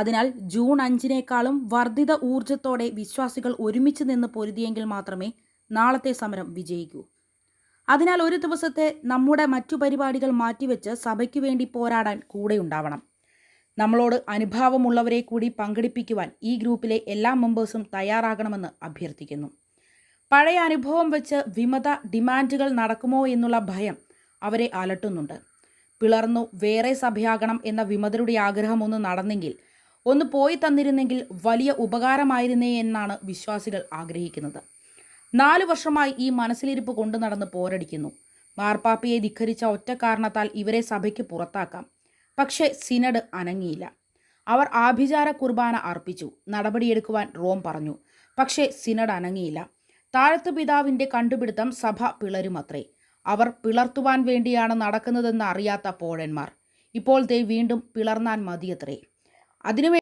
അതിനാൽ ജൂൺ 5-നേക്കാളും വർദ്ധിത ഊർജത്തോടെ വിശ്വാസികൾ ഒരുമിച്ച് നിന്ന് പൊരുതിയെങ്കിൽ മാത്രമേ നാളത്തെ സമരം വിജയിക്കൂ. അതിനാൽ ഒരു ദിവസത്തെ നമ്മുടെ മറ്റു പരിപാടികൾ മാറ്റിവെച്ച് സഭയ്ക്ക് വേണ്ടി പോരാടാൻ കൂടെയുണ്ടാവണം. നമ്മളോട് അനുഭാവമുള്ളവരെ കൂടി പങ്കെടുപ്പിക്കുവാൻ ഈ ഗ്രൂപ്പിലെ എല്ലാ മെമ്പേഴ്സും തയ്യാറാകണമെന്ന് അഭ്യർത്ഥിക്കുന്നു. പഴയ അനുഭവം വെച്ച് വിമത ഡിമാൻഡുകൾ നടക്കുമോ എന്നുള്ള ഭയം അവരെ അലട്ടുന്നുണ്ട്. പിളർന്നു വേറെ സഭയാകണം എന്ന വിമതരുടെ ആഗ്രഹം ഒന്ന് നടന്നെങ്കിൽ, ഒന്ന് പോയി തന്നിരുന്നെങ്കിൽ വലിയ ഉപകാരമായിരുന്നേ എന്നാണ് വിശ്വാസികൾ ആഗ്രഹിക്കുന്നത്. 4 വർഷമായി ഈ മനസ്സിലിരിപ്പ് കൊണ്ടു നടന്ന് പോരടിക്കുന്നു. മാർപ്പാപ്പയെ ധിക്കരിച്ച ഒറ്റ കാരണത്താൽ ഇവരെ സഭയ്ക്ക് പുറത്താക്കാം. പക്ഷേ സിനഡ് അനങ്ങിയില്ല. അവർ ആഭിചാര കുർബാന അർപ്പിച്ചു. നടപടിയെടുക്കുവാൻ റോം പറഞ്ഞു. പക്ഷേ സിനഡ് അനങ്ങിയില്ല. താഴത്ത് പിതാവിൻ്റെ കണ്ടുപിടുത്തം സഭ പിളരുമത്രേ. അവർ പിളർത്തുവാൻ വേണ്ടിയാണ് നടക്കുന്നതെന്ന് അറിയാത്ത പോഴന്മാർ ഇപ്പോൾ ദേ വീണ്ടും പിളർന്നാൽ മതിയത്രേ. അതിനുവേണ്ടി